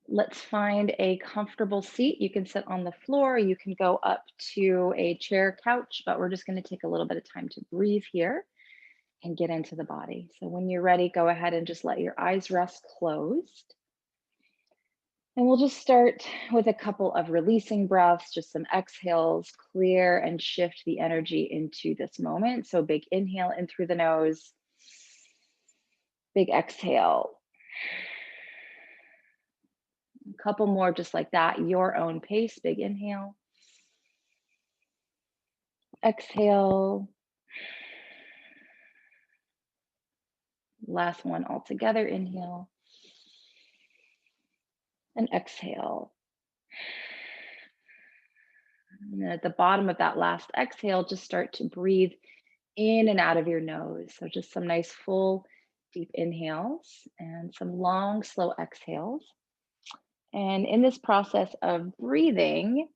Let's find a comfortable seat. You can sit on the floor, you can go up to a chair, couch, but we're just going to take a little bit of time to breathe here and get into the body. So when you're ready, go ahead and just let your eyes rest closed. And we'll just start with a couple of releasing breaths, just some exhales, clear and shift the energy into this moment. So big inhale in through the nose, big exhale. A couple more just like that, your own pace, big inhale. Exhale. Last one all together, inhale. And exhale. And then at the bottom of that last exhale, just start to breathe in and out of your nose. So just some nice full deep inhales and some long, slow exhales. And in this process of breathing,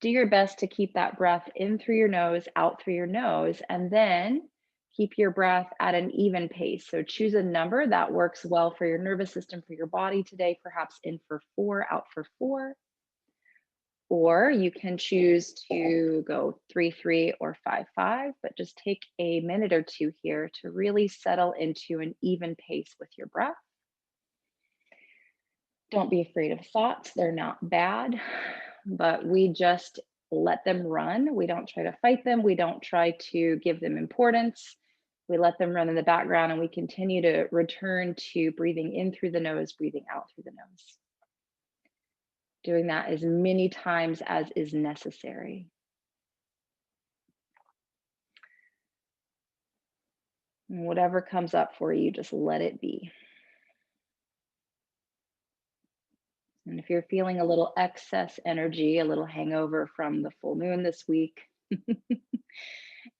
do your best to keep that breath in through your nose, out through your nose, and then keep your breath at an even pace. So choose a number that works well for your nervous system, for your body today, perhaps in for 4, out for 4. Or you can choose to go 3, 3, or 5, 5, but just take a minute or two here to really settle into an even pace with your breath. Don't be afraid of thoughts, they're not bad, but we just let them run. We don't try to fight them, we don't try to give them importance. We let them run in the background and we continue to return to breathing in through the nose, breathing out through the nose. Doing that as many times as is necessary. And whatever comes up for you, just let it be. And if you're feeling a little excess energy, a little hangover from the full moon this week,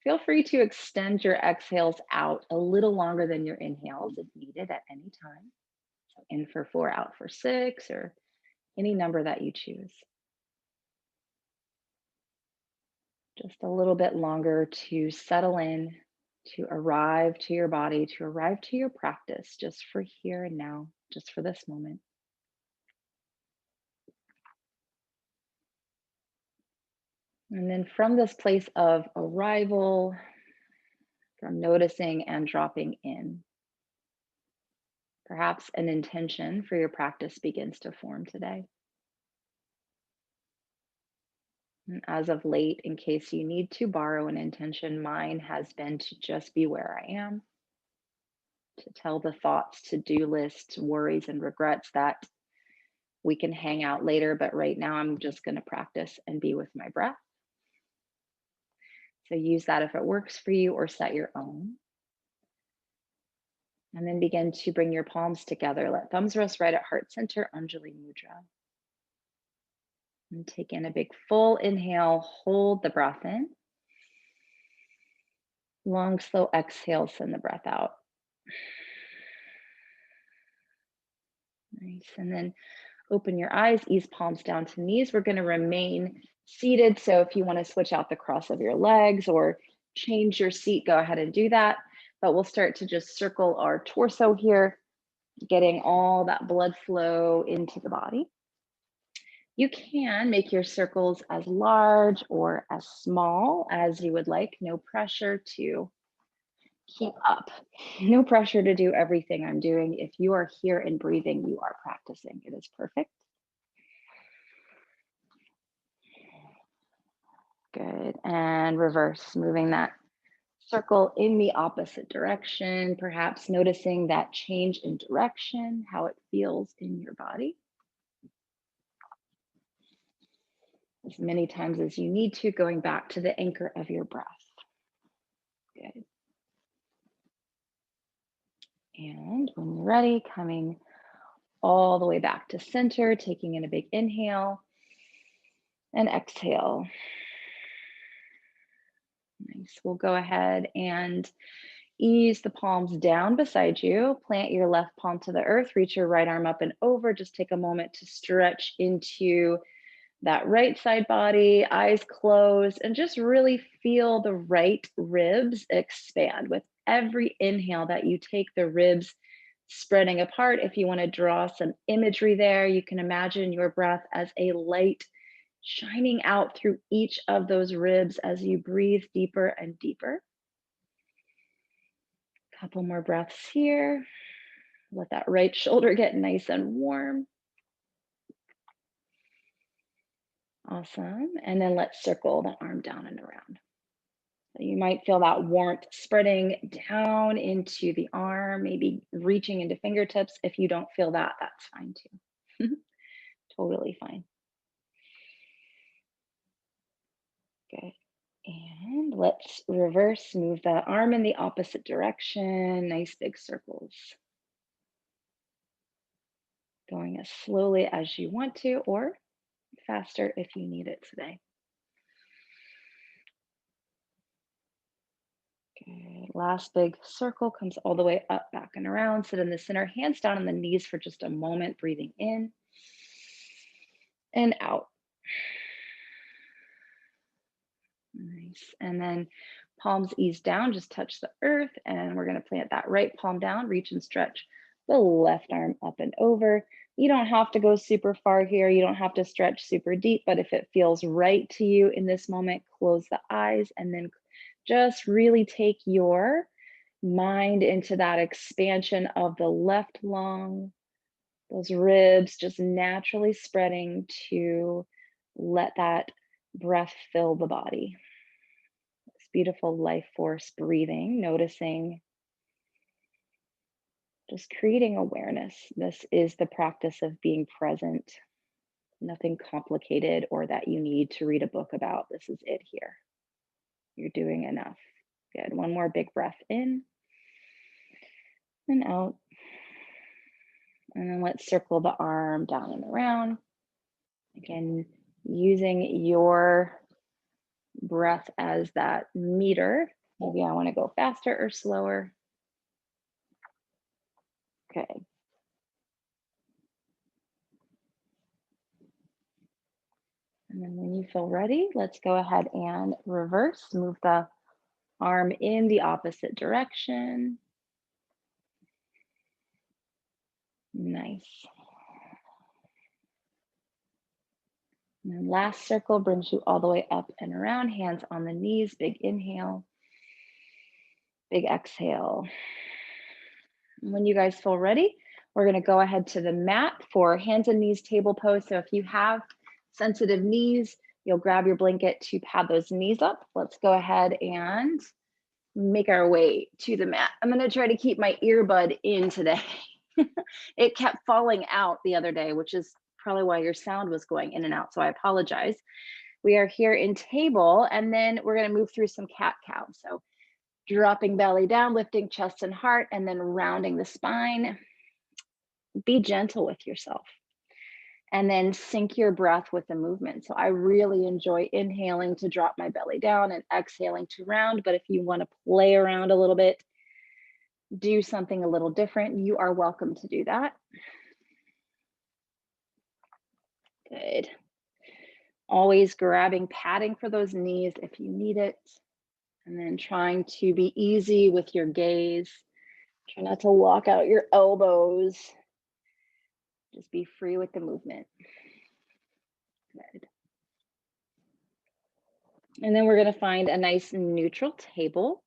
feel free to extend your exhales out a little longer than your inhales if needed at any time. So in for 4, out for 6, or any number that you choose. Just a little bit longer to settle in, to arrive to your body, to arrive to your practice, just for here and now, just for this moment. And then from this place of arrival, from noticing and dropping in, perhaps an intention for your practice begins to form today. And as of late, in case you need to borrow an intention, mine has been to just be where I am, to tell the thoughts, to-do lists, worries, and regrets that we can hang out later, but right now I'm just going to practice and be with my breath. So use that if it works for you, or set your own. And then begin to bring your palms together. Let thumbs rest right at heart center, Anjali Mudra. And take in a big full inhale, hold the breath in. Long, slow exhale, send the breath out. Nice. And then open your eyes, ease palms down to knees. We're going to remain seated. So if you want to switch out the cross of your legs or change your seat, go ahead and do that. But we'll start to just circle our torso here, getting all that blood flow into the body. You can make your circles as large or as small as you would like. No pressure to keep up. No pressure to do everything I'm doing. If you are here and breathing, you are practicing. It is perfect. Good. And reverse, moving that circle in the opposite direction, perhaps noticing that change in direction, how it feels in your body. As many times as you need to, going back to the anchor of your breath. Good. And when you're ready, coming all the way back to center, taking in a big inhale and exhale. Nice. We'll go ahead and ease the palms down beside you. Plant your left palm to the earth, reach your right arm up and over. Just take a moment to stretch into that right side body, eyes closed, and just really feel the right ribs expand. With every inhale that you take, the ribs spreading apart. If you want to draw some imagery there, you can imagine your breath as a light shining out through each of those ribs as you breathe deeper and deeper. Couple more breaths here. Let that right shoulder get nice and warm. Awesome. And then let's circle the arm down and around. So you might feel that warmth spreading down into the arm, maybe reaching into fingertips. If you don't feel that, that's fine too. Totally fine. Good. And let's reverse, move the arm in the opposite direction. Nice big circles. Going as slowly as you want to, or faster if you need it today. Good. Last big circle comes all the way up, back and around. Sit in the center, hands down on the knees for just a moment, breathing in and out. Nice. And then palms ease down, just touch the earth. And we're going to plant that right palm down, reach and stretch the left arm up and over. You don't have to go super far here. You don't have to stretch super deep, but if it feels right to you in this moment, close the eyes and then just really take your mind into that expansion of the left lung, those ribs just naturally spreading to let that breath fill the body. This beautiful life force breathing, noticing, just creating awareness. This is the practice of being present. Nothing complicated or that you need to read a book about. This is it here. You're doing enough. Good. One more big breath in and out. And then let's circle the arm down and around. Again, using your breath as that meter. Maybe I want to go faster or slower. Okay. And then when you feel ready, let's go ahead and reverse. Move the arm in the opposite direction. Nice. And then last circle brings you all the way up and around, hands on the knees, big inhale, big exhale. And when you guys feel ready, we're gonna go ahead to the mat for hands and knees table pose. So if you have sensitive knees, you'll grab your blanket to pad those knees up. Let's go ahead and make our way to the mat. I'm gonna try to keep my earbud in today. It kept falling out the other day, which is probably why your sound was going in and out, so I apologize. We are here in table, and then we're gonna move through some cat-cow. So dropping belly down, lifting chest and heart, and then rounding the spine. Be gentle with yourself. And then sync your breath with the movement. So I really enjoy inhaling to drop my belly down and exhaling to round. But if you want to play around a little bit, do something a little different, you are welcome to do that. Good. Always grabbing padding for those knees if you need it. And then trying to be easy with your gaze. Try not to lock out your elbows. Just be free with the movement. Good. And then we're going to find a nice neutral table.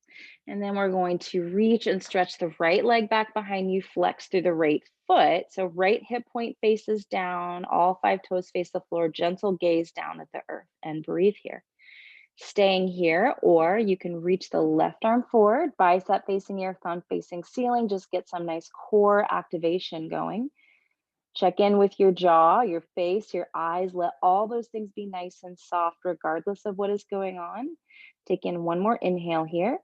And then we're going to reach and stretch the right leg back behind you, flex through the right foot. So right hip point faces down, all 5 toes face the floor, gentle gaze down at the earth and breathe here. Staying here, or you can reach the left arm forward, bicep facing air, thumb facing ceiling. Just get some nice core activation going. Check in with your jaw, your face, your eyes. Let all those things be nice and soft, regardless of what is going on. Take in one more inhale here.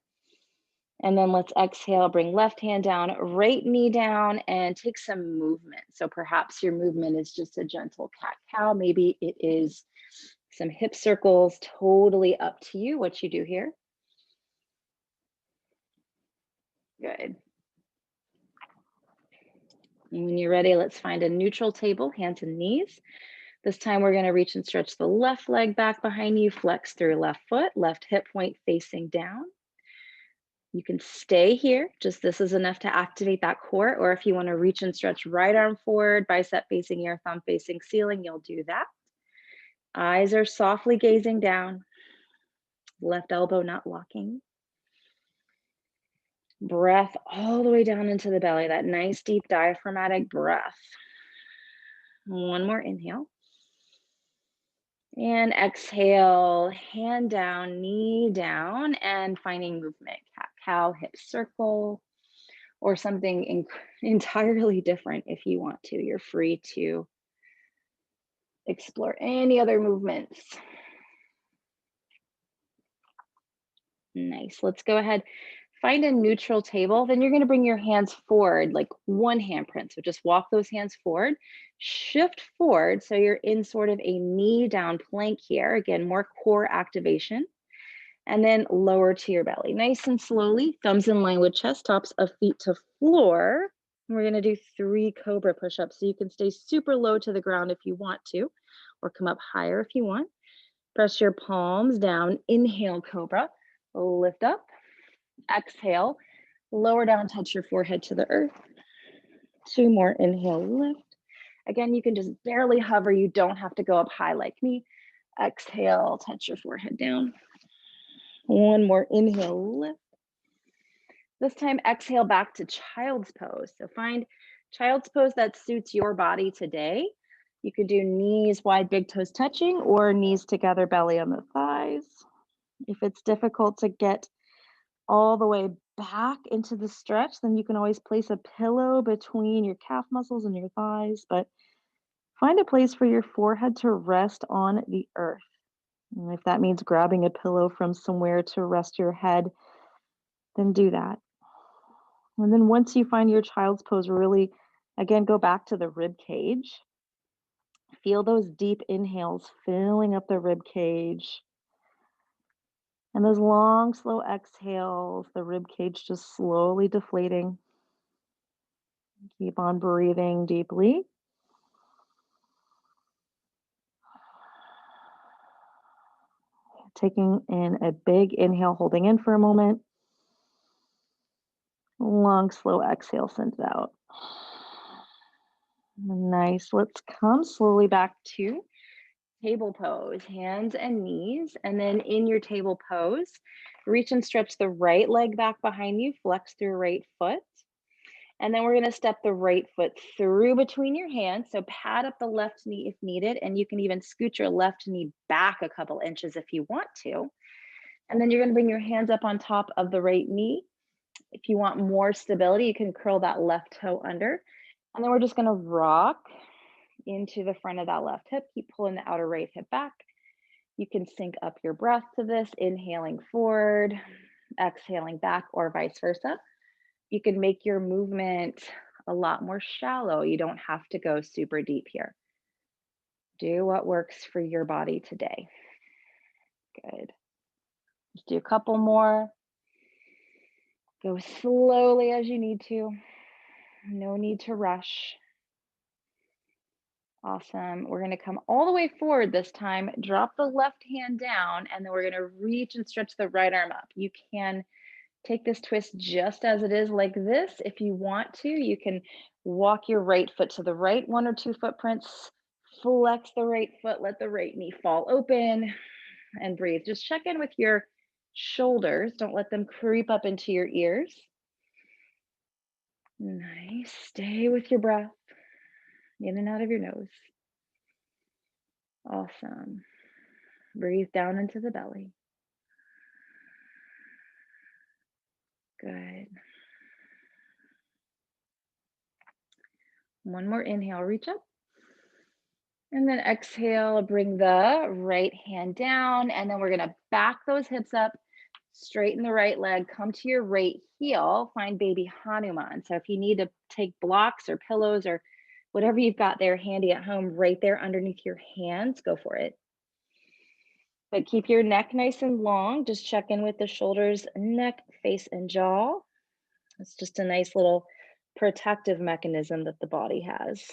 And then let's exhale, bring left hand down, right knee down, and take some movement. So perhaps your movement is just a gentle cat-cow. Maybe it is some hip circles, totally up to you what you do here. Good. And when you're ready, let's find a neutral table, hands and knees. This time we're going to reach and stretch the left leg back behind you, flex through left foot, left hip point facing down. You can stay here, just this is enough to activate that core, or if you want to reach and stretch right arm forward, bicep facing ear, thumb facing ceiling, you'll do that. Eyes are softly gazing down, left elbow not locking. Breath all the way down into the belly, that nice deep diaphragmatic breath. One more inhale. And exhale, hand down, knee down, and finding movement. Cat cow, hip circle, or something entirely different if you want to. You're free to explore any other movements. Nice. Let's go ahead. Find a neutral table. Then you're going to bring your hands forward, like one handprint. So just walk those hands forward, shift forward. So you're in sort of a knee down plank here. Again, more core activation. And then lower to your belly. Nice and slowly, thumbs in line with chest, tops of feet to floor. We're going to do 3 cobra push-ups. So you can stay super low to the ground if you want to, or come up higher if you want. Press your palms down. Inhale, cobra. Lift up. Exhale. Lower down, touch your forehead to the earth. 2 more. Inhale, lift. Again, you can just barely hover. You don't have to go up high like me. Exhale, touch your forehead down. 1 more. Inhale, lift. This time, exhale back to child's pose. So find child's pose that suits your body today. You could do knees wide, big toes touching, or knees together, belly on the thighs. If it's difficult to get all the way back into the stretch, then you can always place a pillow between your calf muscles and your thighs, but find a place for your forehead to rest on the earth. And if that means grabbing a pillow from somewhere to rest your head, then do that. And then once you find your child's pose, really, again, go back to the rib cage. Feel those deep inhales filling up the rib cage. And those long, slow exhales, the rib cage just slowly deflating. Keep on breathing deeply. Taking in a big inhale, holding in for a moment. Long, slow exhale, send it out. Nice. Let's come slowly back to table pose, hands and knees. And then in your table pose, reach and stretch the right leg back behind you, flex through right foot. And then we're going to step the right foot through between your hands. So pad up the left knee if needed. And you can even scoot your left knee back a couple inches if you want to. And then you're going to bring your hands up on top of the right knee. If you want more stability, you can curl that left toe under. And then we're just going to rock into the front of that left hip. Keep pulling the outer right hip back. You can sync up your breath to this, inhaling forward, exhaling back, or vice versa. You can make your movement a lot more shallow. You don't have to go super deep here. Do what works for your body today. Good. Just do a couple more. Go slowly as you need to. No need to rush. Awesome. We're going to come all the way forward this time. Drop the left hand down, and then we're going to reach and stretch the right arm up. You can take this twist just as it is like this. If you want to, you can walk your right foot to the right, 1 or 2 footprints, flex the right foot, let the right knee fall open, and breathe. Just check in with your shoulders. Don't let them creep up into your ears. Nice. Stay with your breath in and out of your nose. Awesome. Breathe down into the belly. Good. One more inhale, reach up. And then exhale, bring the right hand down. And then we're going to back those hips up, straighten the right leg, come to your right heel, find baby Hanuman. So if you need to take blocks or pillows or whatever you've got there handy at home, right there underneath your hands, go for it. But keep your neck nice and long. Just check in with the shoulders, neck, face, and jaw. It's just a nice little protective mechanism that the body has.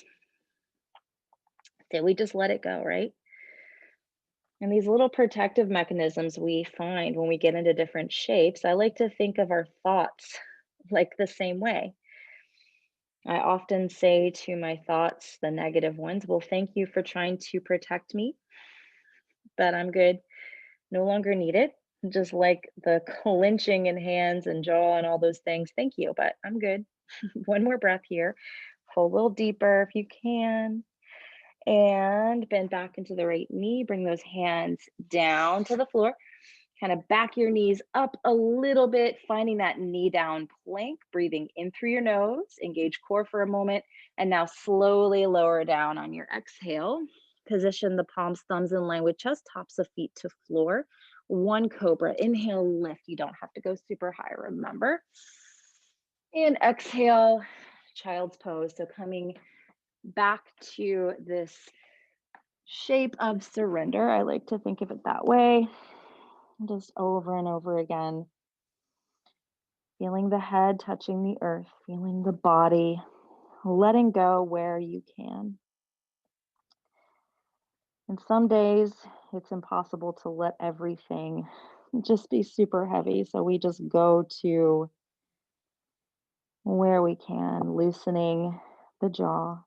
So we just let it go, right? And these little protective mechanisms we find when we get into different shapes, I like to think of our thoughts like the same way. I often say to my thoughts, the negative ones, well, thank you for trying to protect me, but I'm good. No longer need it. Just like the clenching in hands and jaw and all those things. Thank you, but I'm good. One more breath here. Pull a little deeper if you can. And bend back into the right knee. Bring those hands down to the floor. Kind of back your knees up a little bit, finding that knee down plank, breathing in through your nose, engage core for a moment, and now slowly lower down on your exhale. Position the palms, thumbs in line with chest, tops of feet to floor. One cobra. Inhale, lift. You don't have to go super high, remember. And exhale, child's pose. So coming back to this shape of surrender. I like to think of it that way. Just over and over again. Feeling the head touching the earth, feeling the body, letting go where you can. And some days it's impossible to let everything just be super heavy. So we just go to where we can, loosening the jaw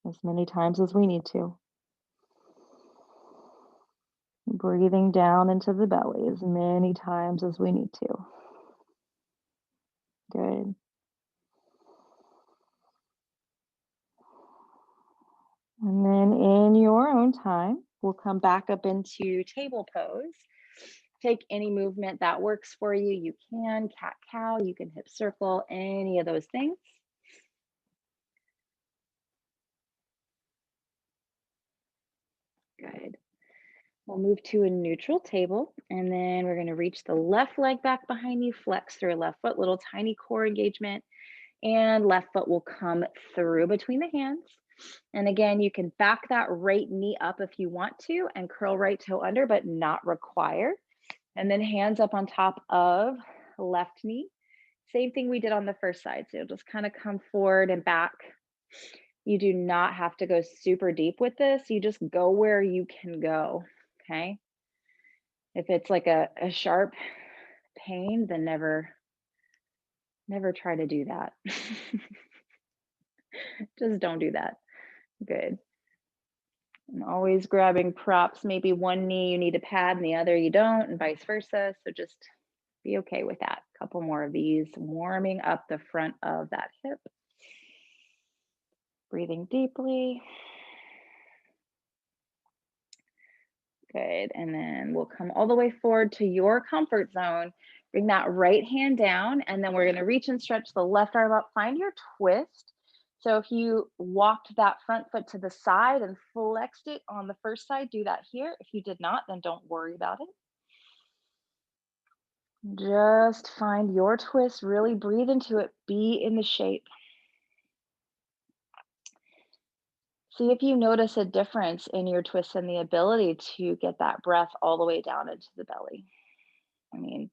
as many times as we need to. Breathing down into the belly as many times as we need to. Good. And then in your own time, we'll come back up into table pose. Take any movement that works for you. You can cat cow, you can hip circle, any of those things. Good. We'll move to a neutral table, and then we're going to reach the left leg back behind you, flex through left foot, little tiny core engagement, and left foot will come through between the hands. And again, you can back that right knee up if you want to and curl right toe under, but not required. And then hands up on top of left knee. Same thing we did on the first side. So you'll just kind of come forward and back. You do not have to go super deep with this. You just go where you can go. Okay. If it's like a sharp pain, then never try to do that. Just don't do that. Good. And always grabbing props. Maybe one knee you need a pad and the other you don't, and vice versa. So just be okay with that. A couple more of these, warming up the front of that hip. Breathing deeply. Good. And then we'll come all the way forward to your comfort zone. Bring that right hand down, and then we're going to reach and stretch the left arm up. Find your twist. So if you walked that front foot to the side and flexed it on the first side, do that here. If you did not, then don't worry about it. Just find your twist, really breathe into it, be in the shape. See if you notice a difference in your twist and the ability to get that breath all the way down into the belly. I mean,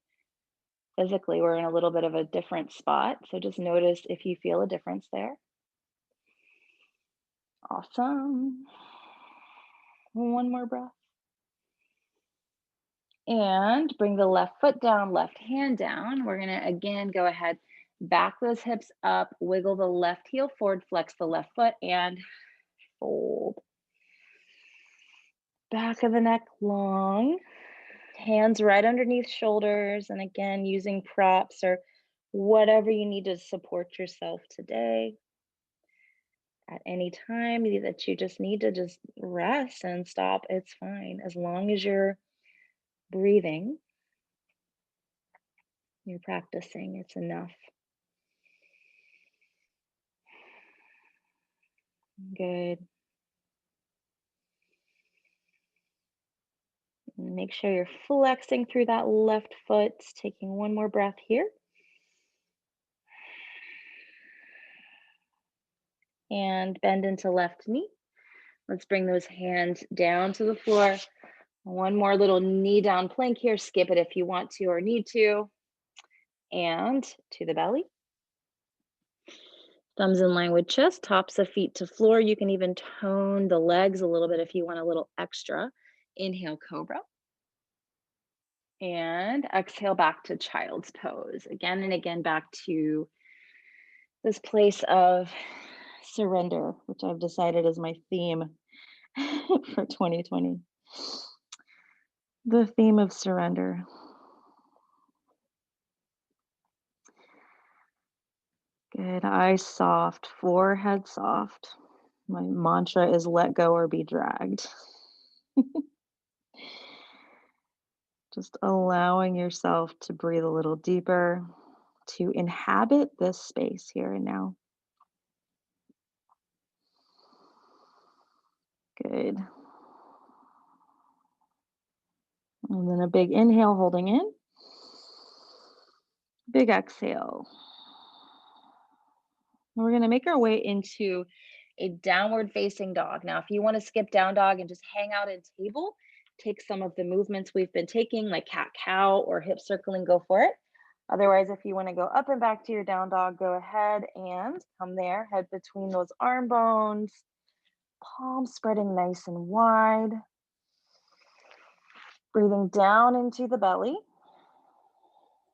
physically, we're in a little bit of a different spot. So just notice if you feel a difference there. Awesome. One more breath. And bring the left foot down, left hand down. We're going to again go ahead, back those hips up, wiggle the left heel forward, flex the left foot, and fold. Back of the neck long. Hands right underneath shoulders. And again, using props or whatever you need to support yourself today. At any time that you just need to just rest and stop, it's fine. As long as you're breathing, you're practicing, it's enough. Good. Make sure you're flexing through that left foot. Taking one more breath here. And bend into left knee. Let's bring those hands down to the floor. One more little knee down plank here. Skip it if you want to or need to. And to the belly. Thumbs in line with chest, tops of feet to floor. You can even tone the legs a little bit if you want a little extra. Inhale, cobra. And exhale back to child's pose. Again and again back to this place of surrender, which I've decided is my theme for 2020. The theme of surrender. Good. Eyes soft, forehead soft. My mantra is let go or be dragged. Just allowing yourself to breathe a little deeper, to inhabit this space here and now. Good. And then a big inhale, holding in. Big exhale. We're going to make our way into a downward facing dog. Now, if you want to skip down dog and just hang out in table, take some of the movements we've been taking, like cat cow or hip circling, go for it. Otherwise, if you want to go up and back to your down dog, go ahead and come there, head between those arm bones, palms spreading nice and wide. Breathing down into the belly.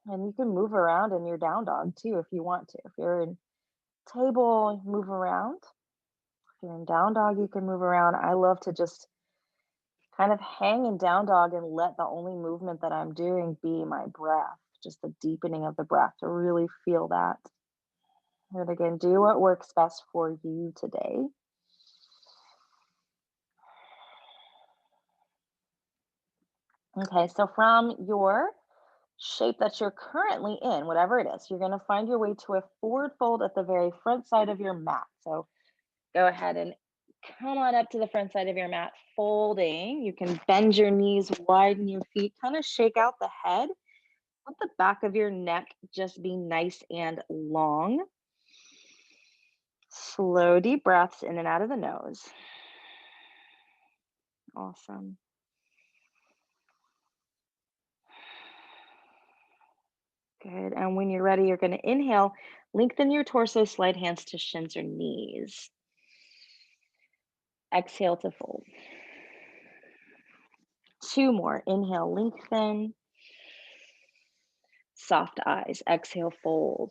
And you can move around in your down dog too if you want to. If you're in table, move around. If you're in down dog, you can move around. I love to just kind of hang in down dog and let the only movement that I'm doing be my breath, just the deepening of the breath to really feel that. And again, do what works best for you today. Okay, so from your shape that you're currently in, whatever it is, you're going to find your way to a forward fold at the very front side of your mat. So go ahead and come on up to the front side of your mat, folding. You can bend your knees, widen your feet, kind of shake out the head. Let the back of your neck just be nice and long. Slow, deep breaths in and out of the nose. Awesome. Good. And when you're ready, you're going to inhale, lengthen your torso, slide hands to shins or knees. Exhale to fold. Two more. Inhale, lengthen. Soft eyes. Exhale, fold.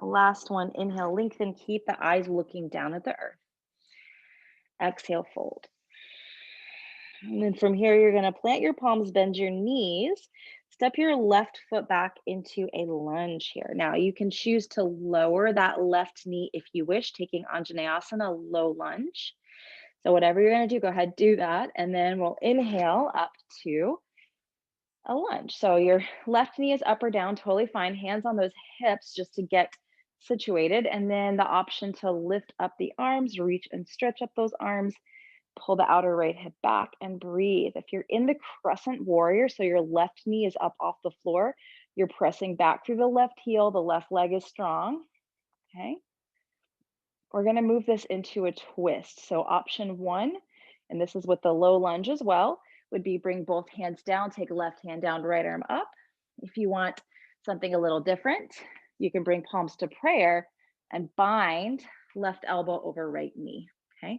Last one. Inhale, lengthen. Keep the eyes looking down at the earth. Exhale, fold. And then from here, you're going to plant your palms, bend your knees, step your left foot back into a lunge here. Now, you can choose to lower that left knee if you wish, taking Anjaneyasana, low lunge. So whatever you're going to do, go ahead, do that. And then we'll inhale up to a lunge. So your left knee is up or down, totally fine. Hands on those hips just to get situated. And then the option to lift up the arms, reach and stretch up those arms. Pull the outer right hip back and breathe. If you're in the crescent warrior, so your left knee is up off the floor, you're pressing back through the left heel, the left leg is strong. Okay. We're going to move this into a twist. So option one, and this is with the low lunge as well, would be bring both hands down, take left hand down, right arm up. If you want something a little different, you can bring palms to prayer and bind left elbow over right knee. Okay.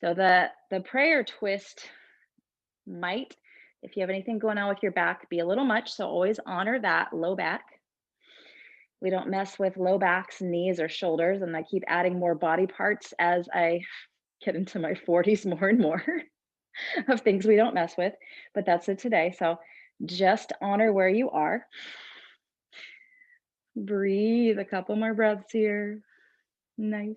So the prayer twist might, if you have anything going on with your back, be a little much. So always honor that low back. We don't mess with low backs, knees, or shoulders. And I keep adding more body parts as I get into my 40s more and more of things we don't mess with. But that's it today. So just honor where you are. Breathe a couple more breaths here. Nice.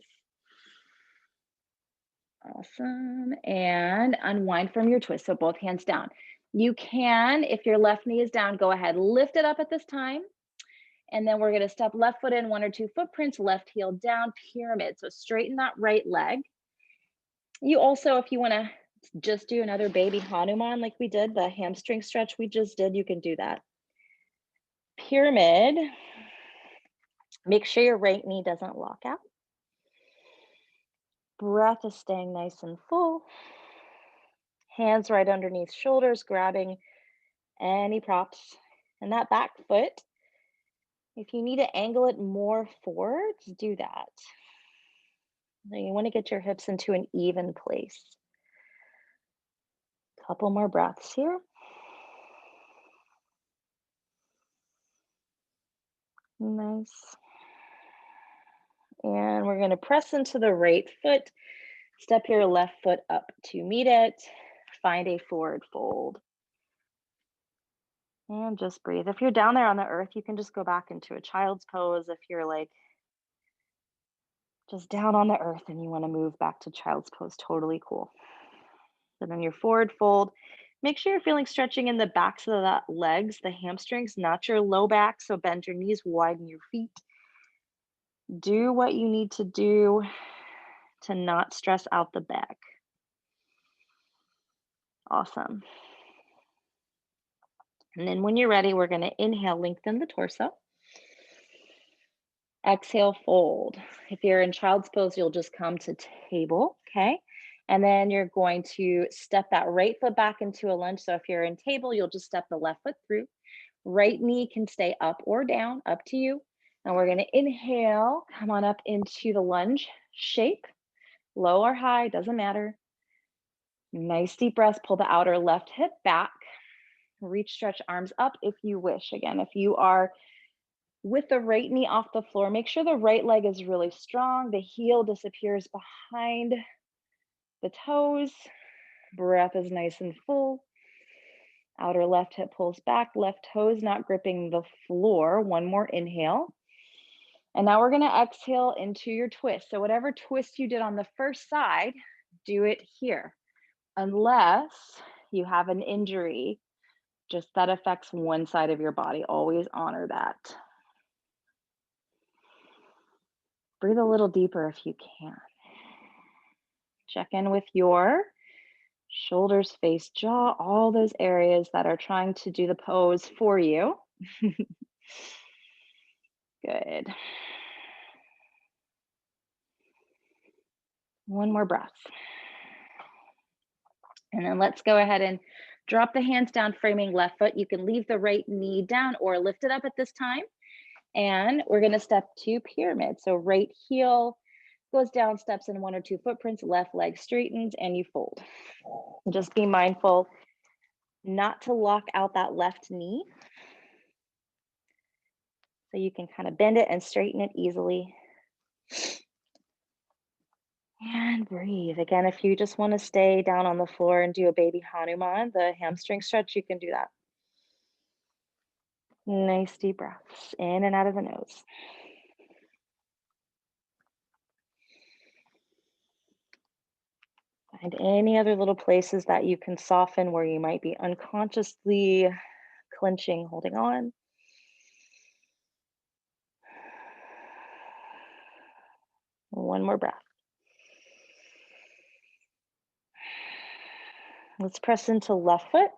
Awesome. And unwind from your twist. So both hands down. You can, if your left knee is down, go ahead, lift it up at this time. And then we're going to step left foot in, one or two footprints, left heel down, pyramid. So straighten that right leg. You also, if you want to just do another baby Hanuman like we did, the hamstring stretch we just did, you can do that. Pyramid. Make sure your right knee doesn't lock out. Breath is staying nice and full. Hands right underneath shoulders, grabbing any props. And that back foot, if you need to angle it more forwards, do that. Now you want to get your hips into an even place. Couple more breaths here. Nice. And we're going to press into the right foot. Step your left foot up to meet it. Find a forward fold. And just breathe. If you're down there on the earth, you can just go back into a child's pose. If you're like just down on the earth and you want to move back to child's pose, totally cool. Then on your forward fold, make sure you're feeling stretching in the backs of the legs, the hamstrings, not your low back. So bend your knees, widen your feet. Do what you need to do to not stress out the back. Awesome. And then when you're ready, we're going to inhale, lengthen the torso. Exhale, fold. If you're in child's pose, you'll just come to table, okay? And then you're going to step that right foot back into a lunge. So if you're in table, you'll just step the left foot through. Right knee can stay up or down, up to you. And we're going to inhale, come on up into the lunge shape, low or high, doesn't matter. Nice deep breath, pull the outer left hip back. Reach, stretch arms up if you wish. Again, if you are with the right knee off the floor, make sure the right leg is really strong. The heel disappears behind the toes. Breath is nice and full. Outer left hip pulls back, left toes not gripping the floor. One more inhale. And now we're going to exhale into your twist. So whatever twist you did on the first side, do it here. Unless you have an injury, just that affects one side of your body. Always honor that. Breathe a little deeper if you can. Check in with your shoulders, face, jaw, all those areas that are trying to do the pose for you. Good. One more breath. And then let's go ahead and drop the hands down, framing left foot. You can leave the right knee down or lift it up at this time. And we're going to step to pyramid. So right heel goes down, steps in one or two footprints, left leg straightens, and you fold. And just be mindful not to lock out that left knee. So you can kind of bend it and straighten it easily. And breathe. Again, if you just want to stay down on the floor and do a baby Hanuman, the hamstring stretch, you can do that. Nice deep breaths in and out of the nose. Find any other little places that you can soften where you might be unconsciously clenching, holding on. One more breath. Let's press into left foot.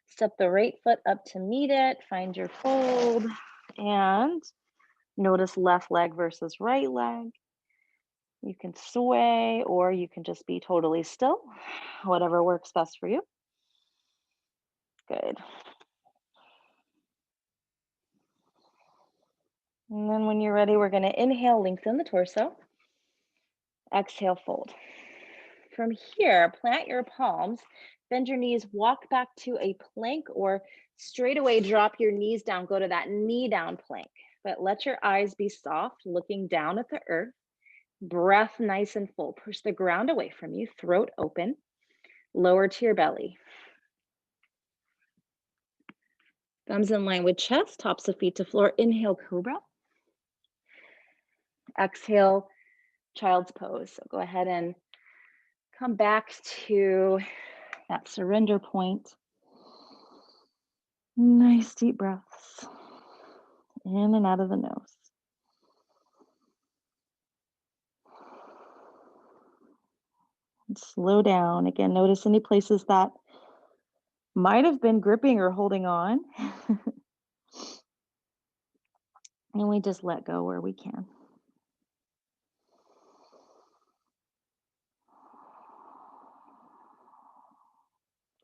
Step the right foot up to meet it. Find your fold and notice left leg versus right leg. You can sway or you can just be totally still, whatever works best for you. Good. And then when you're ready, we're going to inhale, lengthen the torso. Exhale, fold. From here, plant your palms, bend your knees, walk back to a plank, or straight away drop your knees down, go to that knee down plank. But let your eyes be soft, looking down at the earth. Breath nice and full. Push the ground away from you, throat open, lower to your belly. Thumbs in line with chest, tops of feet to floor. Inhale, cobra. Exhale, child's pose. So go ahead and come back to that surrender point. Nice deep breaths in and out of the nose. And slow down. Again, notice any places that might have been gripping or holding on. And we just let go where we can.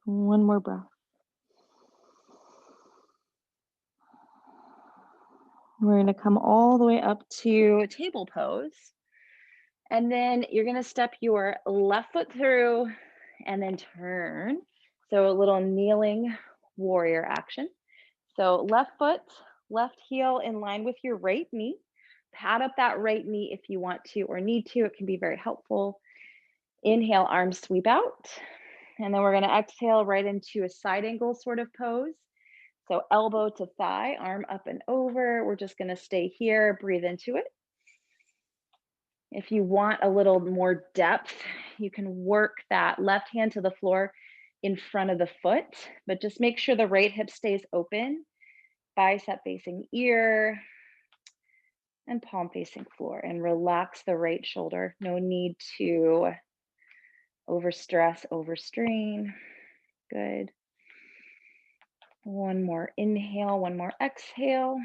One more breath. We're going to come all the way up to table pose. And then you're going to step your left foot through and then turn. So a little kneeling warrior action. So left foot, left heel in line with your right knee. Pat up that right knee if you want to or need to. It can be very helpful. Inhale, arms sweep out. And then we're going to exhale right into a side angle sort of pose. So elbow to thigh, arm up and over. We're just going to stay here, breathe into it. If you want a little more depth, you can work that left hand to the floor in front of the foot, but just make sure the right hip stays open, bicep facing ear, and palm facing floor, and relax the right shoulder. No need to overstress, overstrain. Good. One more inhale, one more exhale.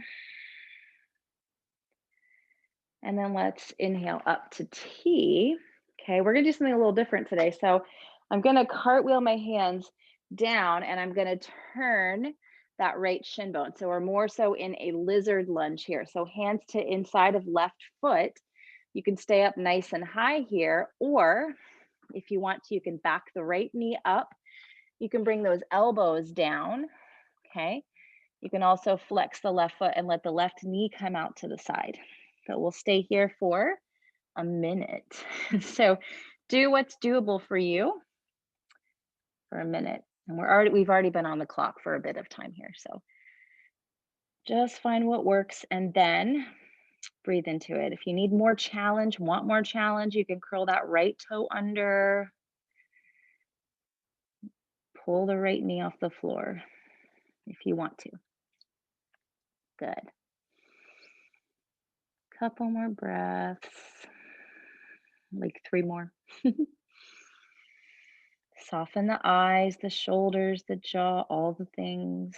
And then let's inhale up to T. Okay, we're gonna do something a little different today. So I'm gonna cartwheel my hands down and I'm gonna turn that right shin bone. So we're more so in a lizard lunge here. So hands to inside of left foot. You can stay up nice and high here, or if you want to, you can back the right knee up. You can bring those elbows down, okay? You can also flex the left foot and let the left knee come out to the side. But we'll stay here for a minute. So do what's doable for you for a minute. And we've already been on the clock for a bit of time here. So just find what works and then breathe into it. If you need more challenge, want more challenge, you can curl that right toe under, pull the right knee off the floor if you want to. Good. Couple more breaths, like 3 more. Soften the eyes, the shoulders, the jaw, all the things.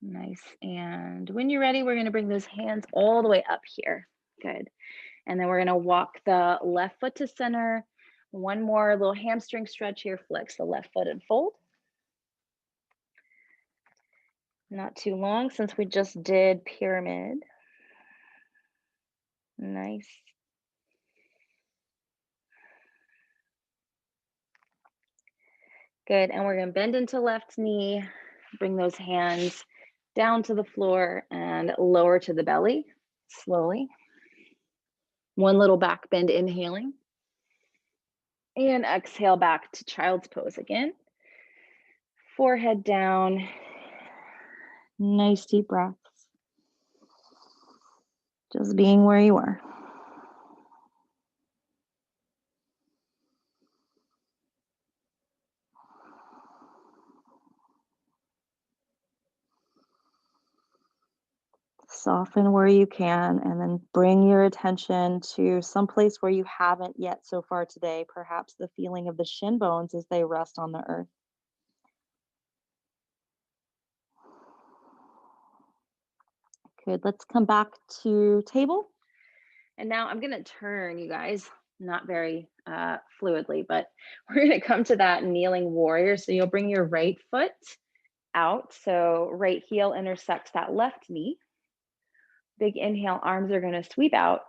Nice. And when you're ready, we're going to bring those hands all the way up here. Good. And then we're going to walk the left foot to center. One more little hamstring stretch here. Flex the left foot and fold. Not too long since we just did pyramid. Nice. Good. And we're going to bend into left knee. Bring those hands down to the floor and lower to the belly slowly. One little back bend, inhaling. And exhale back to child's pose again. Forehead down. Nice deep breaths. Just being where you are. Soften where you can, and then bring your attention to some place where you haven't yet so far today, perhaps the feeling of the shin bones as they rest on the earth. Good, let's come back to table. And now I'm gonna turn, you guys, not very fluidly, but we're gonna come to that kneeling warrior. So you'll bring your right foot out. So right heel intersects that left knee. Big inhale, arms are gonna sweep out.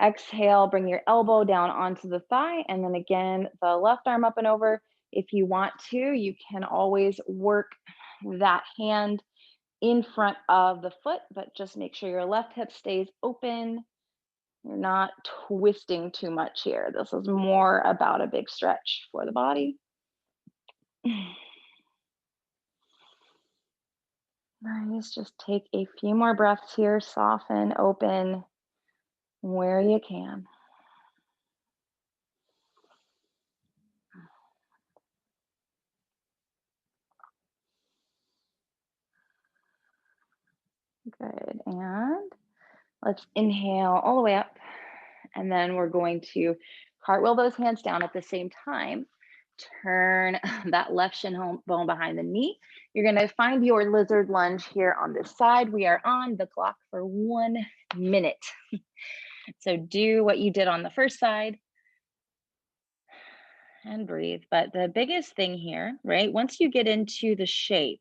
Exhale, bring your elbow down onto the thigh, and then again, the left arm up and over. If you want to, you can always work that hand in front of the foot, but just make sure your left hip stays open. You're not twisting too much here. This is more about a big stretch for the body. Nice, just take a few more breaths here, soften, open where you can. Good, and let's inhale all the way up. And then we're going to cartwheel those hands down at the same time. Turn that left shin bone behind the knee. You're going to find your lizard lunge here on this side. We are on the clock for 1 minute. So do what you did on the first side and breathe. But the biggest thing here, right, once you get into the shape,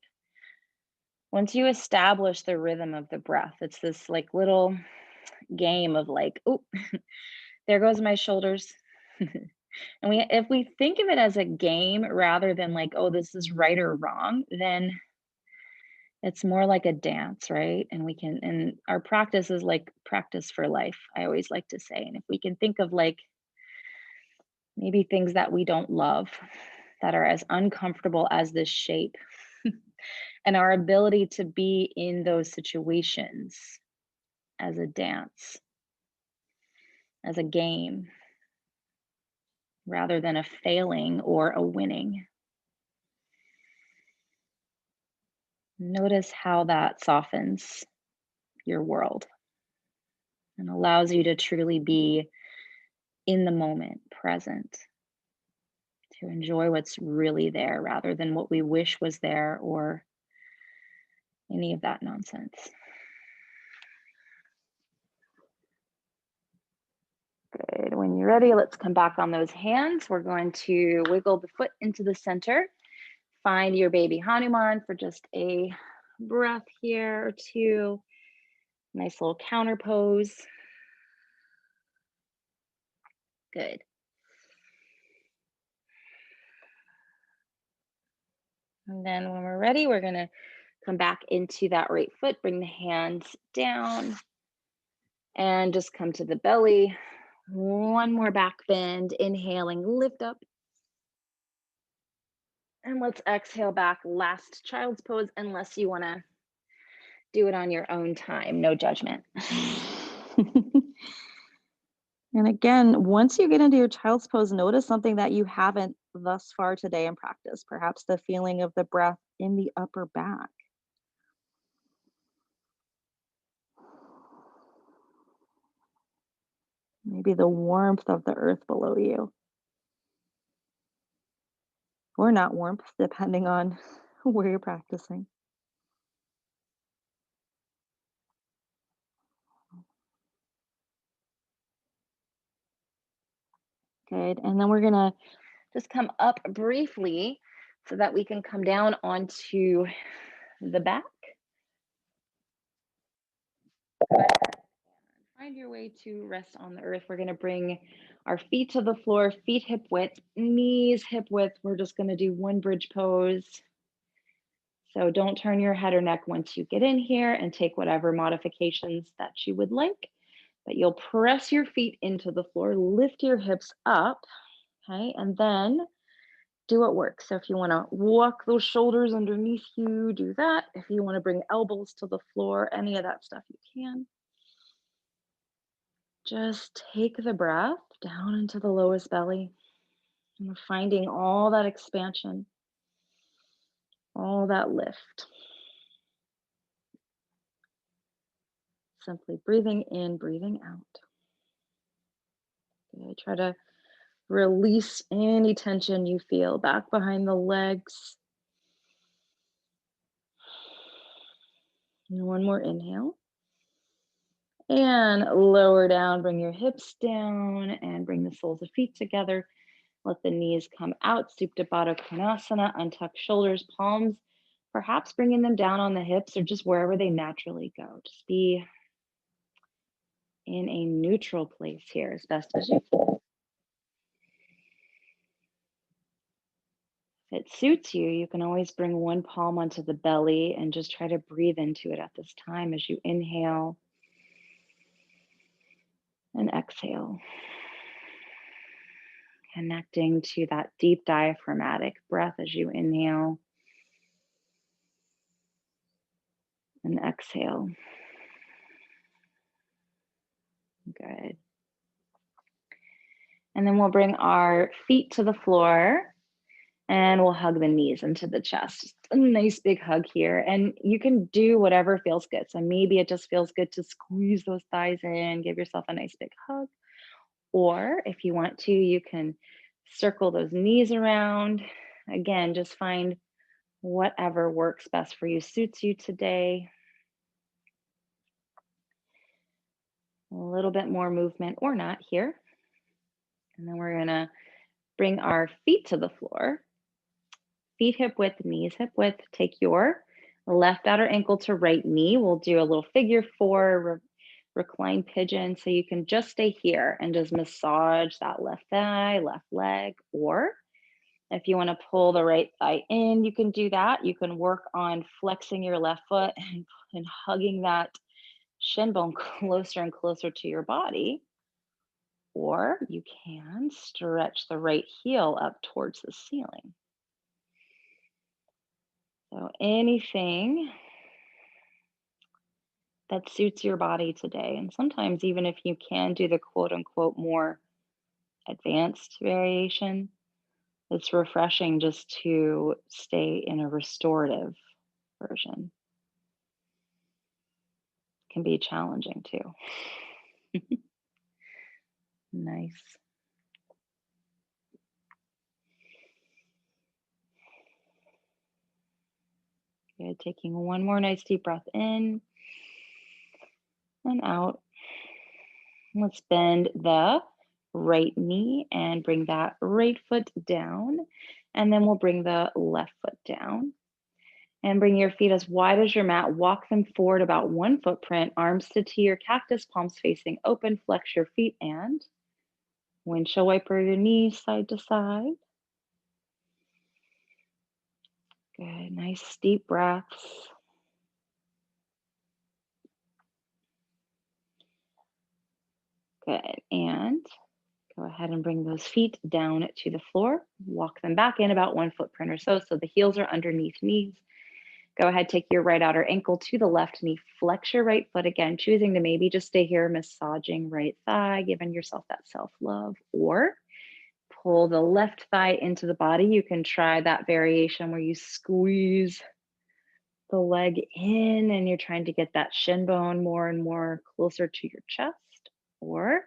Once you establish the rhythm of the breath, it's this like little game of like, oh, there goes my shoulders. And we if we think of it as a game rather than like, oh, this is right or wrong, then it's more like a dance, right? And our practice is like practice for life, I always like to say. And if we can think of like maybe things that we don't love that are as uncomfortable as this shape and our ability to be in those situations as a dance, as a game, rather than a failing or a winning. Notice how that softens your world and allows you to truly be in the moment, present, to enjoy what's really there rather than what we wish was there or any of that nonsense. Good. When you're ready, let's come back on those hands. We're going to wiggle the foot into the center. Find your baby Hanuman for just a breath here or two. Nice little counter pose. Good. And then when we're ready, we're going to come back into that right foot. Bring the hands down and just come to the belly. One more back bend. Inhaling, lift up. And let's exhale back. Last child's pose, unless you want to do it on your own time. No judgment. And again, once you get into your child's pose, notice something that you haven't thus far today in practice, perhaps the feeling of the breath in the upper back. Maybe the warmth of the earth below you, or not warmth, depending on where you're practicing. Good. And then we're going to just come up briefly so that we can come down onto the back. Find your way to rest on the earth. We're going to bring our feet to the floor, feet hip width, knees hip width. We're just going to do one bridge pose. So don't turn your head or neck once you get in here, and take whatever modifications that you would like. But you'll press your feet into the floor, lift your hips up, okay? And then do what works. So if you want to walk those shoulders underneath you, do that. If you want to bring elbows to the floor, any of that stuff, you can. Just take the breath down into the lowest belly. And we're finding all that expansion, all that lift. Simply breathing in, breathing out. Okay, try to release any tension you feel back behind the legs. And one more inhale. And lower down, bring your hips down and bring the soles of feet together. Let the knees come out, Supta Baddha Konasana, untuck shoulders, palms, perhaps bringing them down on the hips or just wherever they naturally go. Just be in a neutral place here as best as you can. If it suits you, you can always bring one palm onto the belly and just try to breathe into it at this time as you inhale and exhale. Connecting to that deep diaphragmatic breath as you inhale and exhale. Good. And then we'll bring our feet to the floor and we'll hug the knees into the chest. Just a nice big hug here. And you can do whatever feels good. So maybe it just feels good to squeeze those thighs in, give yourself a nice big hug. Or if you want to, you can circle those knees around. Again, just find whatever works best for you, suits you today. A little bit more movement or not here. And then we're gonna bring our feet to the floor. Feet hip width, knees hip width. Take your Left outer ankle to right knee. We'll do a little figure four, recline pigeon. So you can just stay here and just massage that left thigh, left leg. Or if you want to pull the right thigh in, you can do that. You can work on flexing your left foot and hugging that shin bone closer and closer to your body. Or you can stretch the right heel up towards the ceiling. So anything that suits your body today. And sometimes, even if you can do the quote unquote more advanced variation, it's refreshing just to stay in a restorative version. Can be challenging too. Nice. Good. Taking one more nice deep breath in and out. Let's bend the right knee and bring that right foot down. And then we'll bring the left foot down. And bring your feet as wide as your mat. Walk them forward about one footprint, arms to T or cactus, palms facing open. Flex your feet and windshield wiper your knees side to side. Good. Nice deep breaths. Good. And go ahead and bring those feet down to the floor. Walk them back in about one footprint or so. So the heels are underneath knees. Go ahead, take your right outer ankle to the left knee. Flex your right foot again, choosing to maybe just stay here, massaging right thigh, giving yourself that self love. Or pull the left thigh into the body. You can try that variation where you squeeze the leg in and you're trying to get that shin bone more and more closer to your chest. Or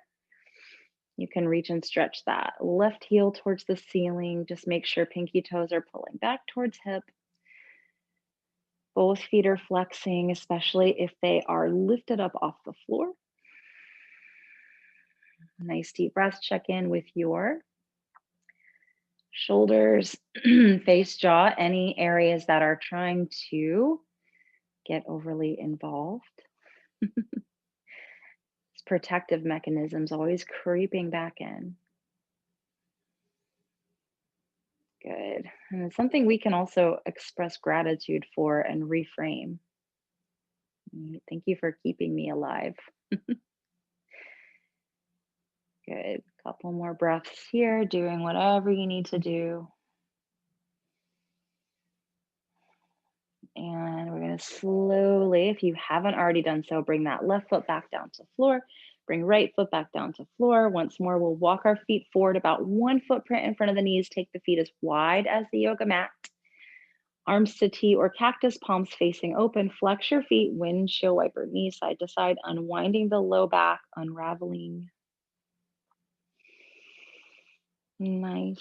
you can reach and stretch that left heel towards the ceiling. Just make sure pinky toes are pulling back towards hip. Both feet are flexing, especially if they are lifted up off the floor. Nice deep breath. Check in with your shoulders, face, jaw, any areas that are trying to get overly involved. It's protective mechanisms always creeping back in. Good. And it's something we can also express gratitude for and reframe. Thank you for keeping me alive. Good. Couple more breaths here, doing whatever you need to do. And we're going to slowly, if you haven't already done so, bring that left foot back down to floor. Bring right foot back down to floor. Once more, we'll walk our feet forward about one footprint in front of the knees. Take the feet as wide as the yoga mat. Arms to T or cactus, palms facing open. Flex your feet, windshield wiper, knees side to side, unwinding the low back, unraveling. Nice.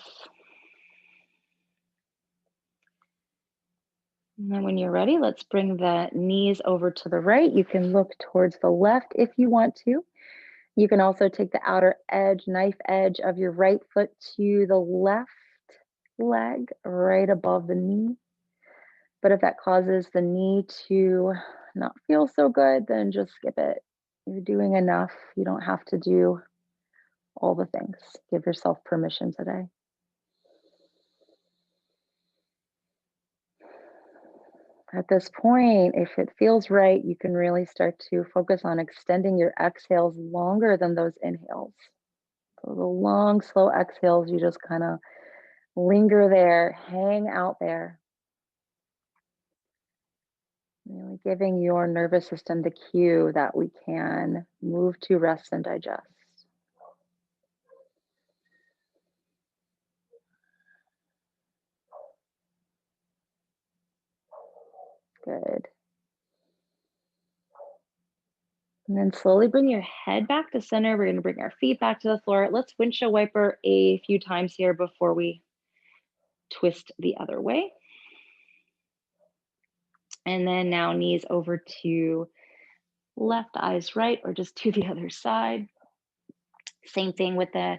And then when you're ready, let's bring the knees over to the right. You can look towards the left if you want to. You can also take the outer edge, knife edge of your right foot to the left leg, right above the knee. But if that causes the knee to not feel so good, then just skip it. You're doing enough. You don't have to do all the things. Give yourself permission today. At this point, if it feels right, you can really start to focus on extending your exhales longer than those inhales. So the long, slow exhales, you just kind of linger there, hang out there, really giving your nervous system the cue that we can move to rest and digest. Good. And then slowly bring your head back to center. We're going to bring our feet back to the floor. Let's windshield wiper a few times here before we twist the other way. And then now knees over to left, eyes right, or just to the other side. Same thing with the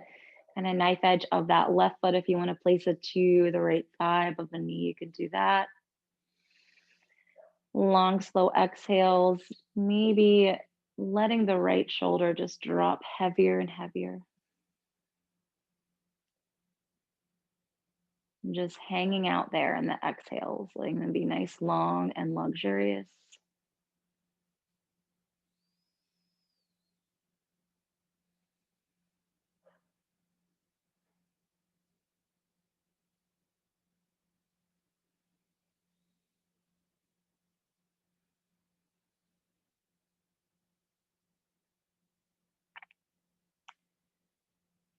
kind of knife edge of that left foot. If you want to place it to the right thigh above the knee, you can do that. Long, slow exhales, maybe letting the right shoulder just drop heavier and heavier. And just hanging out there in the exhales, letting them be nice, long, and luxurious.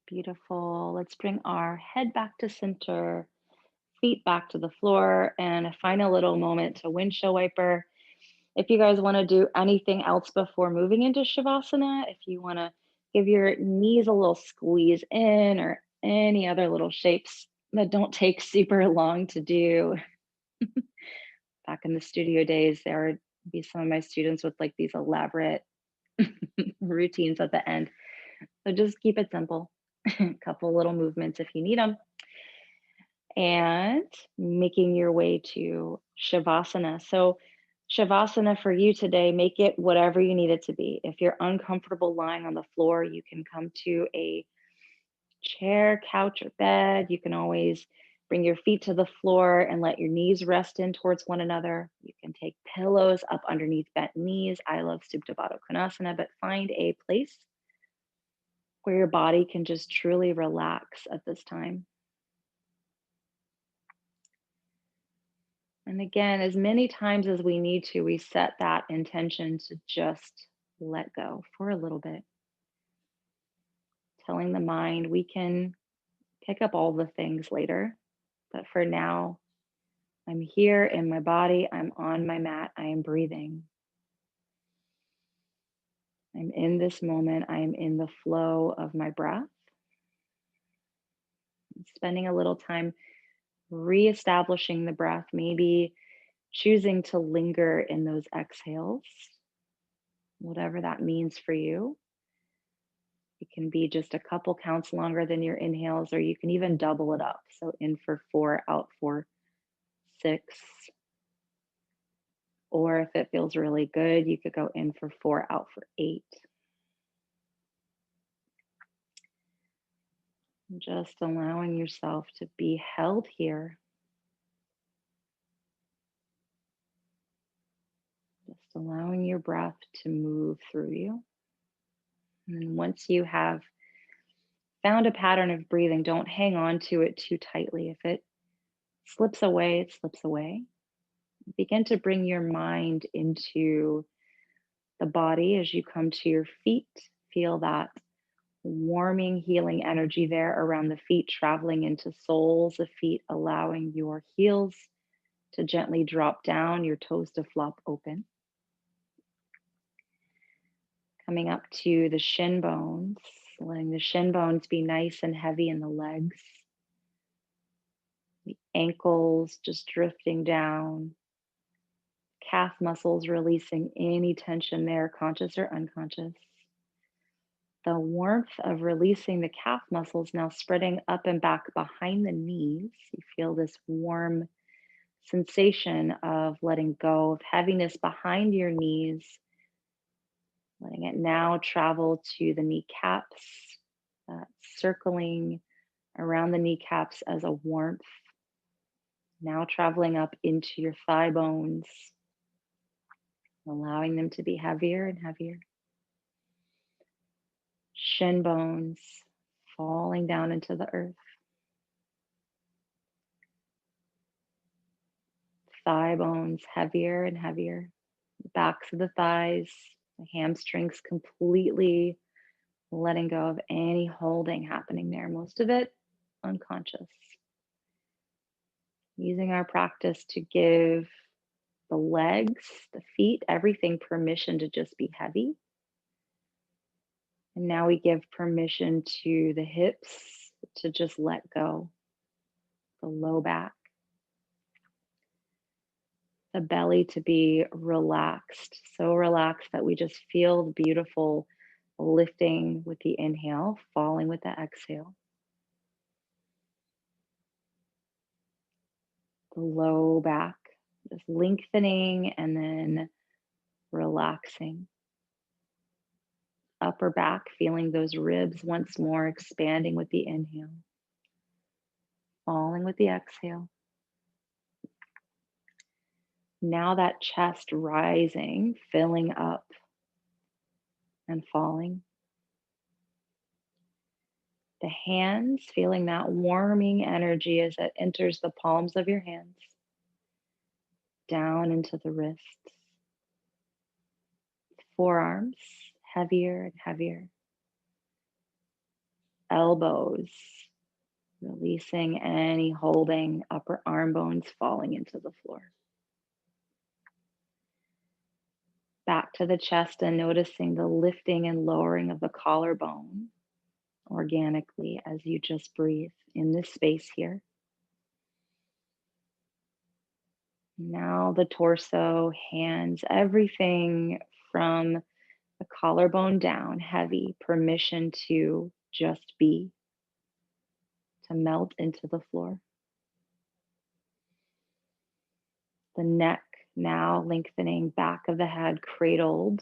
Beautiful. Let's bring our head back to center, feet back to the floor, and a final little moment to windshield wiper. If you guys want to do anything else before moving into Shavasana, if you want to give your knees a little squeeze in or any other little shapes that don't take super long to do. Back in the studio days, there would be some of my students with like these elaborate routines at the end. So just keep it simple. A couple little movements if you need them. And making your way to Shavasana. So, Shavasana for you today, make it whatever you need it to be. If you're uncomfortable lying on the floor, you can come to a chair, couch, or bed. You can always bring your feet to the floor and let your knees rest in towards one another. You can take pillows up underneath bent knees. I love Supta Baddha Konasana, but find a place where your body can just truly relax at this time. And again, as many times as we need to, we set that intention to just let go for a little bit, telling the mind we can pick up all the things later. But for now, I'm here in my body, I'm on my mat, I am breathing. I'm in this moment, I am in the flow of my breath, spending a little time reestablishing the breath, maybe choosing to linger in those exhales, whatever that means for you. It can be just a couple counts longer than your inhales, or you can even double it up. So in for 4, out for 6. Or if it feels really good, you could go in for 4, out for 8. Just allowing yourself to be held here. Just allowing your breath to move through you. And then once you have found a pattern of breathing, don't hang on to it too tightly. If it slips away, it slips away. Begin to bring your mind into the body as you come to your feet. Feel that warming, healing energy there around the feet, traveling into soles of feet, allowing your heels to gently drop down, your toes to flop open. Coming up to the shin bones, letting the shin bones be nice and heavy in the legs. The ankles just drifting down. Calf muscles releasing any tension there, conscious or unconscious. The warmth of releasing the calf muscles now spreading up and back behind the knees. You feel this warm sensation of letting go of heaviness behind your knees, letting it now travel to the kneecaps, circling around the kneecaps as a warmth, now traveling up into your thigh bones, allowing them to be heavier and heavier. Shin bones falling down into the earth. Thigh bones heavier and heavier. The backs of the thighs, the hamstrings completely letting go of any holding happening there. Most of it unconscious. Using our practice to give the legs, the feet, everything permission to just be heavy. And now we give permission to the hips to just let go, the low back, the belly to be relaxed, so relaxed that we just feel the beautiful lifting with the inhale, falling with the exhale. The low back Just lengthening and then relaxing. Upper back, feeling those ribs once more expanding with the inhale, falling with the exhale. Now that chest rising, filling up and falling. The hands, feeling that warming energy as it enters the palms of your hands, down into the wrists. Forearms, heavier and heavier. Elbows, releasing any holding, upper arm bones falling into the floor. Back to the chest and noticing the lifting and lowering of the collarbone organically as you just breathe in this space here. Now the torso, hands, everything from the collarbone down, heavy, permission to just be, to melt into the floor. The neck now lengthening, back of the head cradled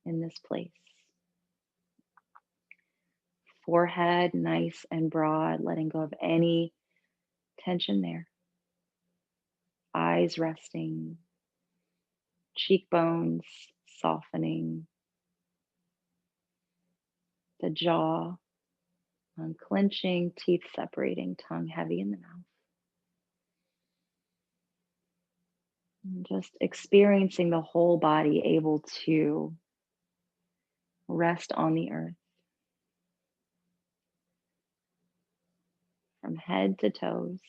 in this place. Forehead nice and broad, letting go of any tension there. Eyes resting, cheekbones softening, the jaw unclenching, teeth separating, tongue heavy in the mouth. And just experiencing the whole body able to rest on the earth. From head to toes.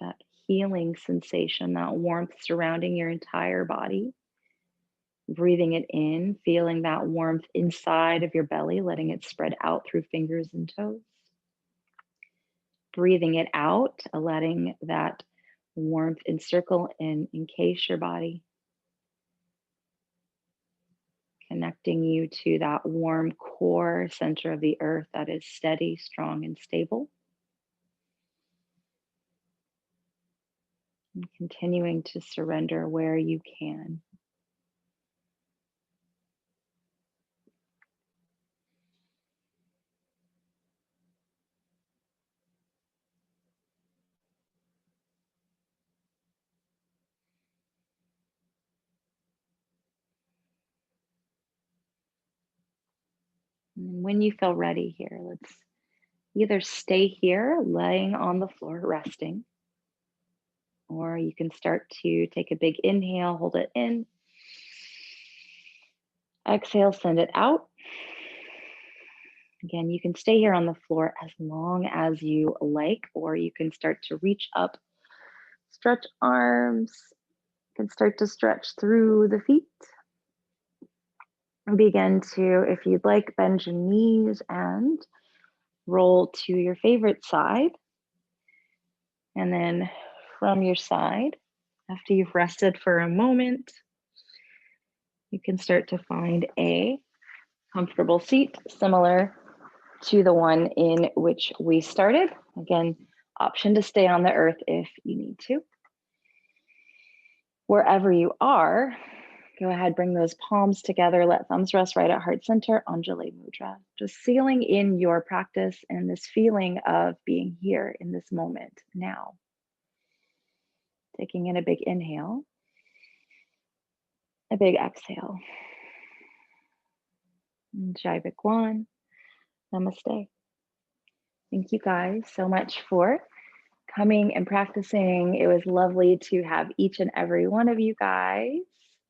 That healing sensation, that warmth surrounding your entire body. Breathing it in, feeling that warmth inside of your belly, letting it spread out through fingers and toes. Breathing it out, letting that warmth encircle and encase your body. Connecting you to that warm core center of the earth that is steady, strong, and stable. And continuing to surrender where you can. And when you feel ready here, let's either stay here, laying on the floor, resting, or you can start to take a big inhale, hold it in. Exhale, send it out. Again, you can stay here on the floor as long as you like, or you can start to reach up, stretch arms, you can start to stretch through the feet. Begin to, if you'd like, bend your knees and roll to your favorite side. And then from your side, after you've rested for a moment, you can start to find a comfortable seat similar to the one in which we started. Again, option to stay on the earth if you need to. Wherever you are, go ahead, bring those palms together, let thumbs rest right at heart center, Anjali Mudra. Just sealing in your practice and this feeling of being here in this moment now. Taking in a big inhale, a big exhale. Jai Bhagwan, namaste. Thank you guys so much for coming and practicing. It was lovely to have each and every one of you guys